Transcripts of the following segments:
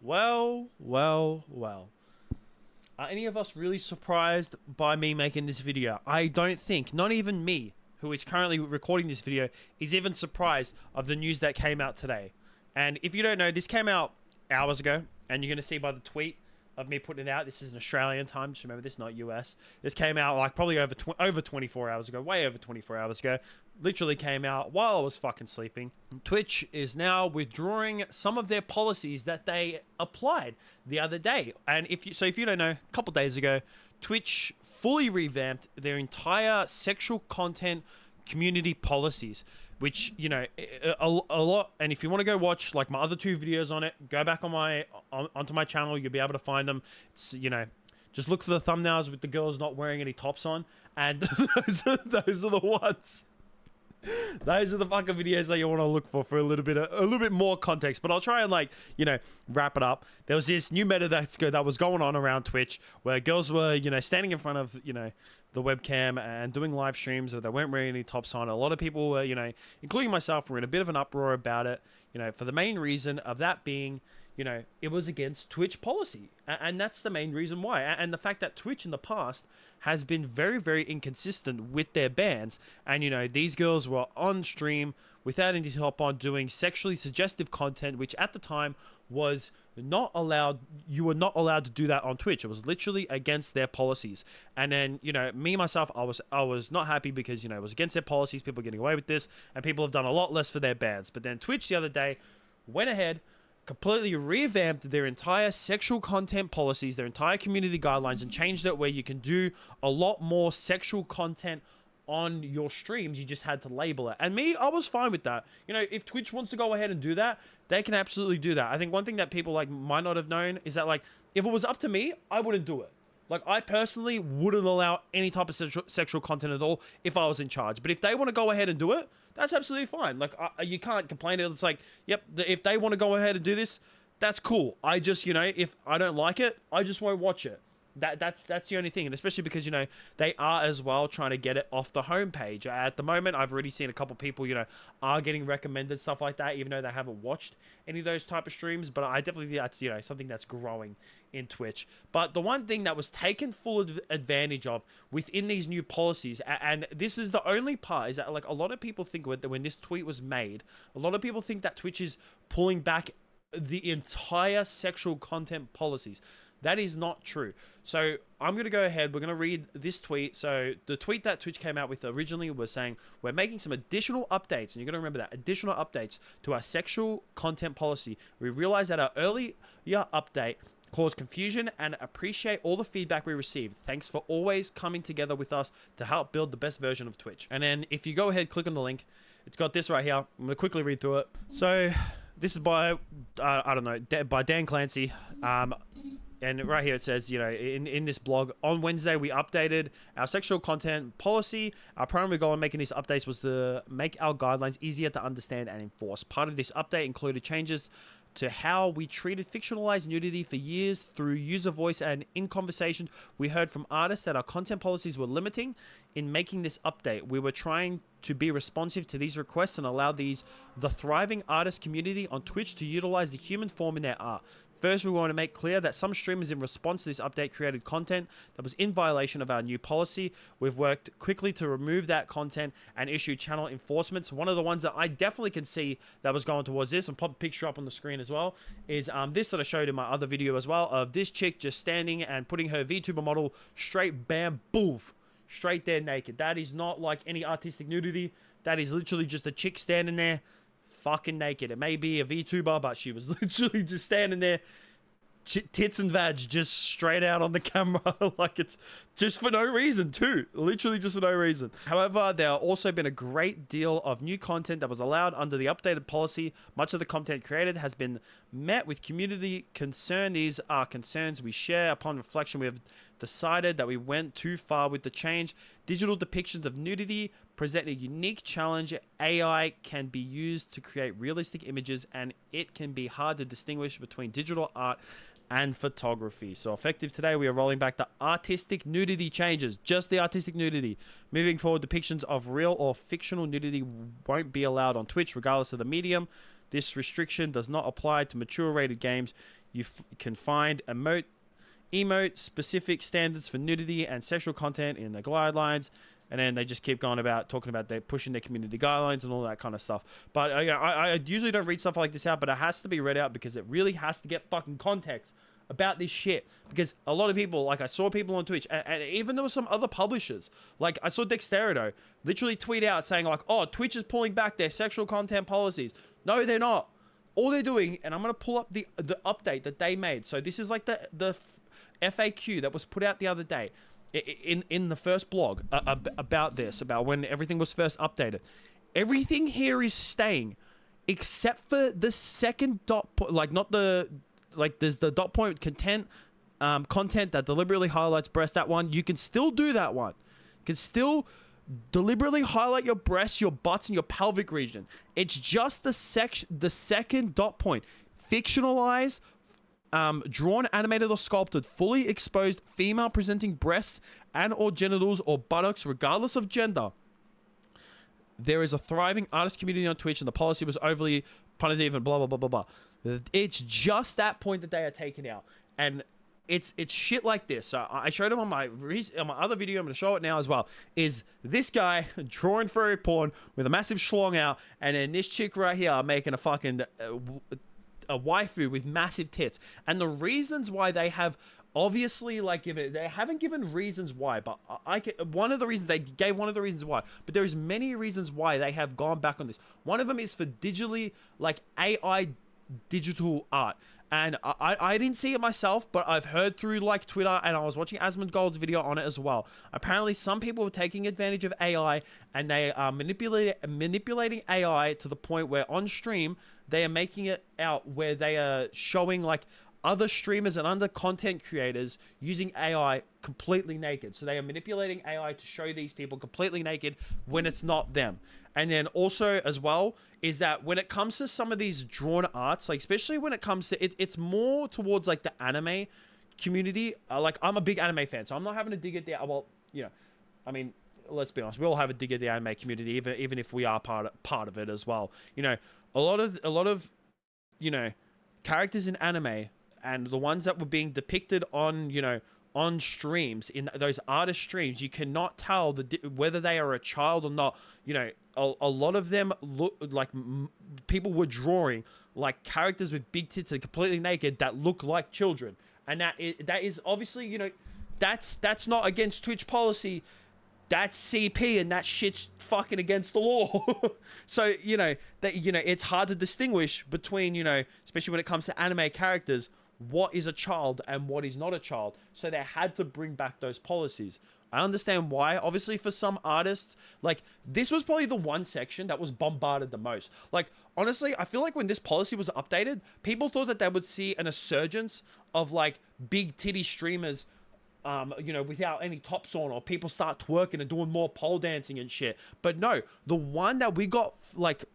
Well. Are any of us really surprised by me making this video? I don't think, not even me, who is currently recording this video, is even surprised of the news that came out today. And if you don't know, this came out hours ago, and you're going to see by the tweet of me putting it out, this is an Australian time, just remember this, not US. This came out like probably over 24 hours ago, way over 24 hours ago. Literally came out while I was fucking sleeping. Twitch is now withdrawing some of their policies that they applied the other day. And if you don't know, a couple days ago, Twitch fully revamped their entire sexual content community policies, which, you know, a lot. And if you want to go watch like my other two videos on it, go back on onto my channel. You'll be able to find them. It's, you know, just look for the thumbnails with the girls not wearing any tops on, and those are the ones. Those are the fucking videos that you want to look for a little bit more context. But I'll try and, like, you know, wrap it up. There was this new meta that was going on around Twitch where girls were, you know, standing in front of, you know, the webcam and doing live streams where they weren't wearing any tops on. A lot of people were, you know, including myself, were in a bit of an uproar about it, you know, for the main reason of that being, you know, it was against Twitch policy. And that's the main reason why. And the fact that Twitch in the past has been very, very inconsistent with their bans. And, you know, these girls were on stream without any top on doing sexually suggestive content, which at the time was not allowed. You were not allowed to do that on Twitch. It was literally against their policies. And then, you know, me, myself, I was not happy because, you know, it was against their policies. People are getting away with this. And people have done a lot less for their bans. But then Twitch the other day went ahead, completely revamped their entire sexual content policies, their entire community guidelines, and changed it where you can do a lot more sexual content on your streams. You just had to label it. And me, I was fine with that. You know, if Twitch wants to go ahead and do that, they can absolutely do that. I think one thing that people like might not have known is that, like, if it was up to me, I wouldn't do it. Like, I personally wouldn't allow any type of sexual content at all if I was in charge. But if they want to go ahead and do it, that's absolutely fine. Like, you can't complain. It's like, yep, if they want to go ahead and do this, that's cool. I just, you know, if I don't like it, I just won't watch it. That's the only thing. And especially because, you know, they are as well trying to get it off the homepage. At the moment, I've already seen a couple people, you know, are getting recommended stuff like that, even though they haven't watched any of those type of streams. But I definitely think that's, you know, something that's growing in Twitch. But the one thing that was taken full advantage of within these new policies, and this is the only part, is that, like, a lot of people think that when this tweet was made, a lot of people think that Twitch is pulling back the entire sexual content policies. That is not true. So I'm going to go ahead. We're going to read this tweet. So the tweet that Twitch came out with originally was saying, we're making some additional updates. And you're going to remember that. Additional updates to our sexual content policy. We realized that our earlier update caused confusion and appreciate all the feedback we received. Thanks for always coming together with us to help build the best version of Twitch. And then if you go ahead, click on the link. It's got this right here. I'm going to quickly read through it. So this is by, I don't know, by Dan Clancy. And right here it says, you know, in this blog, on Wednesday, we updated our sexual content policy. Our primary goal in making these updates was to make our guidelines easier to understand and enforce. Part of this update included changes to how we treated fictionalized nudity for years through user voice, and in conversation, we heard from artists that our content policies were limiting. In making this update, we were trying to be responsive to these requests and allow the thriving artist community on Twitch to utilize the human form in their art. First, we want to make clear that some streamers in response to this update created content that was in violation of our new policy. We've worked quickly to remove that content and issue channel enforcements. One of the ones that I definitely can see that was going towards this, and pop a picture up on the screen as well, is this that I showed in my other video as well, of this chick just standing and putting her VTuber model straight bam, boof, straight there naked. That is not like any artistic nudity. That is literally just a chick standing there fucking naked. It may be a VTuber, but she was literally just standing there, tits and vag just straight out on the camera. Like, it's just for no reason too, literally just for no reason. However, there have also been a great deal of new content that was allowed under the updated policy. Much of the content created has been met with community concern. These are concerns we share. Upon reflection, we have decided that we went too far with the change. Digital depictions of nudity present a unique challenge. AI can be used to create realistic images, and it can be hard to distinguish between digital art and photography. So effective today, we are rolling back the artistic nudity changes, just the artistic nudity. Moving forward, depictions of real or fictional nudity won't be allowed on Twitch, regardless of the medium. This restriction does not apply to mature rated games. You can find emote specific standards for nudity and sexual content in the guidelines. And then they just keep going about talking about they're pushing their community guidelines and all that kind of stuff. But I usually don't read stuff like this out, but it has to be read out because it really has to get fucking context about this shit. Because a lot of people, like I saw people on Twitch, and even there were some other publishers, like I saw Dexterito literally tweet out saying like, oh, Twitch is pulling back their sexual content policies. No, they're not. All they're doing, and I'm going to pull up the update that they made. So this is like the FAQ that was put out the other day. In the first blog about this, about when everything was first updated. Everything here is staying except for the second dot point, like not the, like there's the dot point content that deliberately highlights breast. That one, you can still do that one. You can still deliberately highlight your breasts, your butts, and your pelvic region. It's just the second dot point. Fictionalize, drawn, animated, or sculpted, fully exposed female presenting breasts and or genitals or buttocks, regardless of gender. There is a thriving artist community on Twitch, and the policy was overly punitive and blah, blah, blah, blah, blah. It's just that point that they are taking out. And it's shit like this. So I showed him on my other video, I'm going to show it now as well, is this guy drawing furry porn with a massive schlong out, and then this chick right here making a fucking... a waifu with massive tits. And the reasons why they have obviously like they haven't given reasons why, but one of the reasons why, but there's many reasons why they have gone back on this. One of them is for digitally, like AI digital art. And I didn't see it myself, but I've heard through like Twitter, and I was watching Asmongold's video on it as well. Apparently some people are taking advantage of AI, and they are manipulating AI to the point where on stream they are making it out where they are showing like other streamers and other content creators using AI completely naked. So they are manipulating AI to show these people completely naked when it's not them. And then also as well is that when it comes to some of these drawn arts, like especially when it comes to it's more towards like the anime community. Like I'm a big anime fan, so I'm not having to dig at the, well, you know, I mean, let's be honest, we all have a dig at the anime community, even if we are part of it as well. You know, a lot of you know, characters in anime and the ones that were being depicted on, you know, on streams, in those artist streams, you cannot tell whether they are a child or not. You know, a lot of them look like people were drawing like characters with big tits and completely naked that look like children. And that is obviously, you know, that's not against Twitch policy. That's CP, and that shit's fucking against the law. So, you know, it's hard to distinguish between, you know, especially when it comes to anime characters, what is a child and what is not a child. So they had to bring back those policies. I understand why. Obviously, for some artists, like, this was probably the one section that was bombarded the most. Like, honestly, I feel like when this policy was updated, people thought that they would see an resurgence of, like, big titty streamers, you know, without any tops on, or people start twerking and doing more pole dancing and shit. But no, the one that we got, like,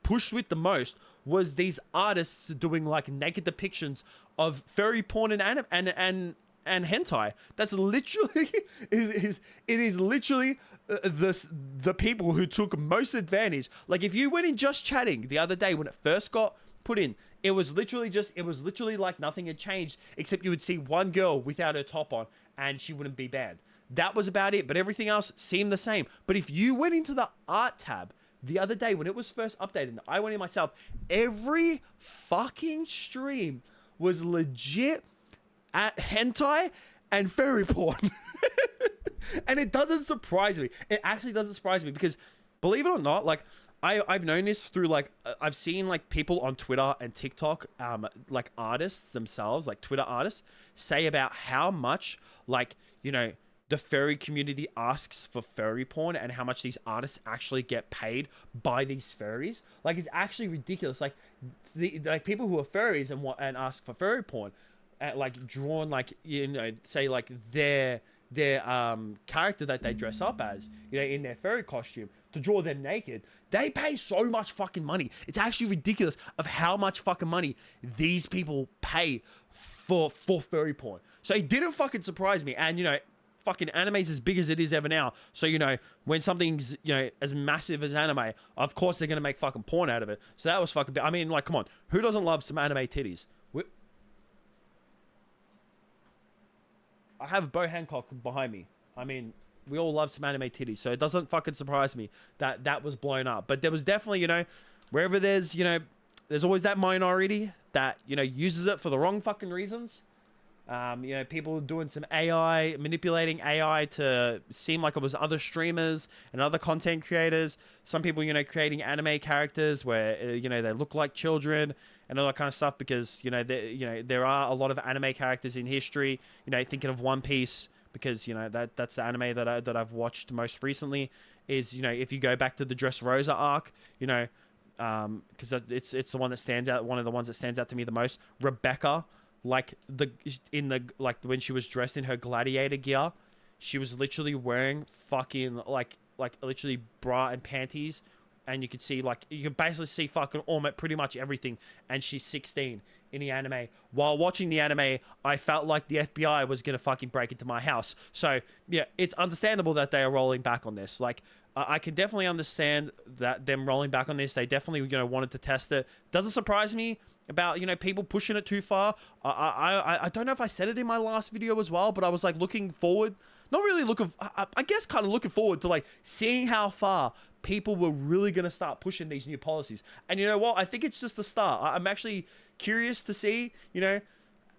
pushed with the most was these artists doing, like, naked depictions of furry porn and hentai. That's literally it is literally the people who took most advantage. Like, if you went in just chatting the other day when it first got put in, it was literally like nothing had changed, except you would see one girl without her top on and she wouldn't be banned. That was about it, but everything else seemed the same. But if you went into the art tab the other day when it was first updated, and I went in myself, every fucking stream was legit at hentai and furry porn. And it doesn't surprise me. It actually doesn't surprise me, because believe it or not, like, I've known this through, like, I've seen, like, people on Twitter and TikTok, like, artists themselves, like, Twitter artists, say about how much, like, you know, the furry community asks for furry porn and how much these artists actually get paid by these furries. Like, it's actually ridiculous. Like, like people who are furries and ask for furry porn, like, drawn, like, you know, say, like, their character that they dress up as, you know, in their furry costume, to draw them naked, they pay so much fucking money. It's actually ridiculous of how much fucking money these people pay for furry porn. So it didn't fucking surprise me. And, you know, fucking anime's as big as it is ever now. So, you know, when something's, you know, as massive as anime, of course they're going to make fucking porn out of it. So that was fucking, I mean, like, come on. Who doesn't love some anime titties? I have Bo Hancock behind me. I mean, we all love some anime titties, so it doesn't fucking surprise me that that was blown up. But there was definitely, you know, wherever there's, you know, there's always that minority that, you know, uses it for the wrong fucking reasons. You know, people doing some AI, manipulating AI to seem like it was other streamers and other content creators. Some people, you know, creating anime characters where, you know, they look like children and all that kind of stuff because, you know, there are a lot of anime characters in history. You know, thinking of One Piece because, you know, that's the anime that I've watched most recently is, you know, if you go back to the Dressrosa arc, you know, because it's the one that stands out, one of the ones that stands out to me the most. Rebecca, like like when she was dressed in her gladiator gear, she was literally wearing fucking like literally bra and panties, and you could see like you could basically see fucking almost pretty much everything, and she's 16 in the anime. While watching the anime, I felt like the FBI was gonna fucking break into my house. So yeah, it's understandable that they are rolling back on this. Like I can definitely understand that them rolling back on this. They definitely, you know, wanted to test it. Doesn't surprise me about, you know, people pushing it too far. I don't know if I said it in my last video as well, but I was like looking forward, not really looking, I guess kind of looking forward to like seeing how far people were really going to start pushing these new policies. And you know what? I think it's just the start. I'm actually curious to see, you know,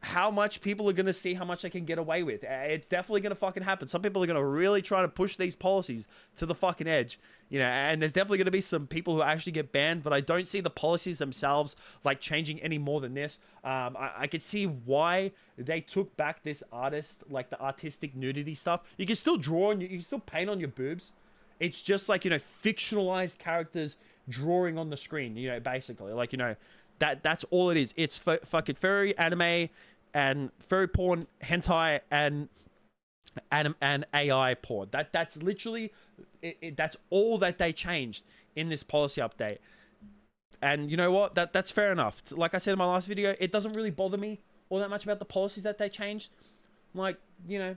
how much people are going to see how much they can get away with. It's definitely going to fucking happen. Some people are going to really try to push these policies to the fucking edge, you know, and there's definitely going to be some people who actually get banned, but I don't see the policies themselves like changing any more than this. I could see why they took back this artist, like the artistic nudity stuff. You can still draw and you can still paint on your boobs. It's just like, you know, fictionalized characters drawing on the screen, you know, basically like, you know, that's all it is. It's fucking furry anime and furry porn, hentai, and AI porn. That's literally that's all that they changed in this policy update. And you know what? That's fair enough. Like I said in my last video, it doesn't really bother me all that much about the policies that they changed. Like, you know,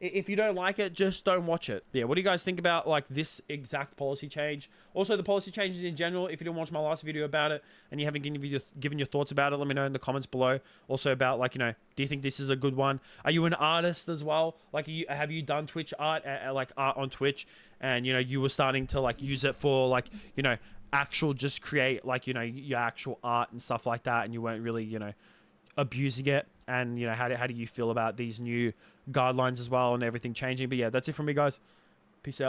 if you don't like it, just don't watch it. Yeah, what do you guys think about like this exact policy change? Also, the policy changes in general. If you didn't watch my last video about it and you haven't given your thoughts about it, let me know in the comments below. Also about like, you know, do you think this is a good one? Are you an artist as well? Like, have you done Twitch art, like art on Twitch, and you know you were starting to like use it for like, you know, actual just create like, you know, your actual art and stuff like that, and you weren't really, you know, abusing it? And you know, how do you feel about these new guidelines as well and everything changing? But yeah, that's it from me, guys. Peace out.